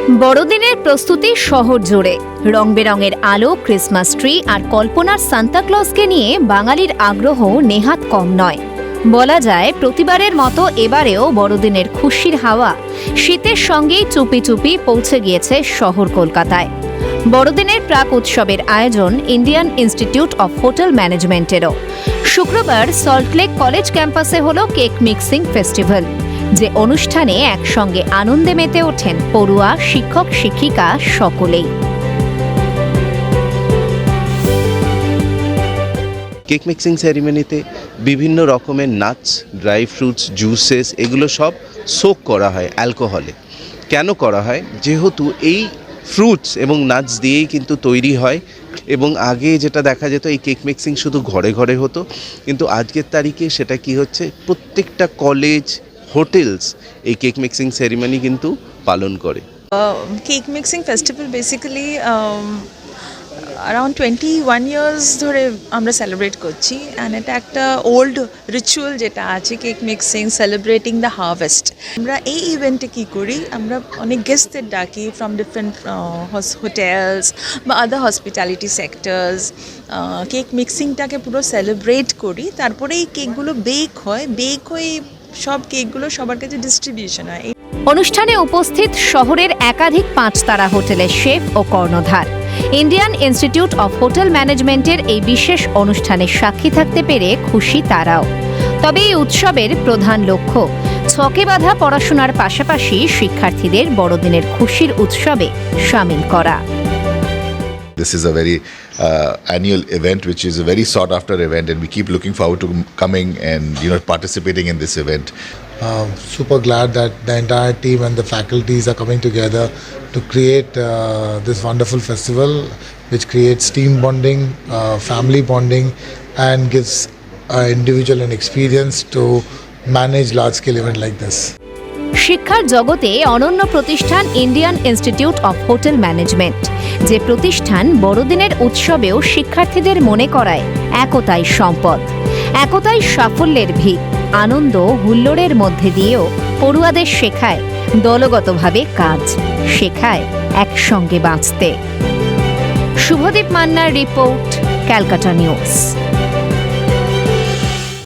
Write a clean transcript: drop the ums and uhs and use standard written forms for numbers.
বড়দিনের প্রস্তুতি শহর জুড়ে রং বেরঙের আলো, ক্রিসমাস ট্রি আর কল্পনার সান্তাক্লজকে নিয়ে বাঙালির আগ্রহ নেহাত কম নয়। বলা যায় প্রতিবারের মতো এবারেও বড়দিনের খুশির হাওয়া শীতের সঙ্গেই চুপি চুপি পৌঁছে গিয়েছে শহর কলকাতায়। বড়দিনের প্রাক উৎসবের আয়োজন ইন্ডিয়ান ইনস্টিটিউট অফ হোটেল ম্যানেজমেন্টেরও। শুক্রবার সল্টলেক কলেজ ক্যাম্পাসে হলো কেক মিক্সিং ফেস্টিভ্যাল, যে অনুষ্ঠানে একসঙ্গে আনন্দে মেতে ওঠেন পড়ুয়া, শিক্ষক, শিক্ষিকা সকলেই। কেক মিক্সিং সেরিমনিতে বিভিন্ন রকমের নাটস, ড্রাই ফ্রুটস, জুসেস এগুলো সব সোক করা হয় অ্যালকোহলে। কেন করা হয়? যেহেতু এই ফ্রুটস এবং নাটস দিয়েই কিন্তু তৈরি হয়, এবং আগে যেটা দেখা যেত এই কেক মিক্সিং শুধু ঘরে ঘরে হতো, কিন্তু আজকের তারিখে সেটা কি হচ্ছে, প্রত্যেকটা কলেজ, হোটেলস এই কেক মিক্সিং সেরিমনি কিন্তু পালন করে। Cake mixing festival basically around 21 years ধরে আমরা সেলিব্রেট করছি, অ্যান্ড এটা একটা ওল্ড রিচুয়াল যেটা আছে, cake mixing celebrating the harvest. আমরা এই ইভেন্টে কী করি, আমরা অনেক গেস্টদের ডাকি ফ্রম ডিফারেন্ট হোটেলস বা আদার হসপিটালিটি সেক্টরস। কেক মিক্সিংটাকে পুরো সেলিব্রেট করি, তারপরে এই কেকগুলো বেক হয়ে সব কেকগুলো সবার কাছে ডিস্ট্রিবিউশন হয়। অনুষ্ঠানে উপস্থিত শহরের একাধিক 5 তারা হোটেলের শেফ ও কর্ণধার। ইন্ডিয়ান ইনস্টিটিউট অফ হোটেল ম্যানেজমেন্টের এই বিশেষ অনুষ্ঠানে সাক্ষী থাকতে পেরে খুশি তারাও। তবে এই উৎসবের প্রধান লক্ষ্য ছকে বাঁধা পড়াশোনার পাশাপাশি শিক্ষার্থীদের বড়দিনের খুশির উৎসবে শামিল করা। This is a very annual event, which is a very sought after event, and we keep looking forward to coming and participating in this event. Super glad that the entire team and the faculties are coming together to create this wonderful festival, which creates team bonding, family bonding, and gives individual an experience to manage large scale event like this. শিক্ষার জগতে অনন্য প্রতিষ্ঠান Indian institute of hotel management, যে প্রতিষ্ঠান বড়দিনের উৎসবেও শিক্ষার্থীদের মনে করায় একতাই সম্পদ, একতাই সাফল্যের ভিত। আনন্দ হুল্লোড়ের মধ্যে দিয়েও পড়ুয়াদের শেখায় দলগতভাবে কাজ, শেখায় একসঙ্গে বাঁচতে। শুভদীপ মান্নার রিপোর্ট, ক্যালকাটা নিউজ।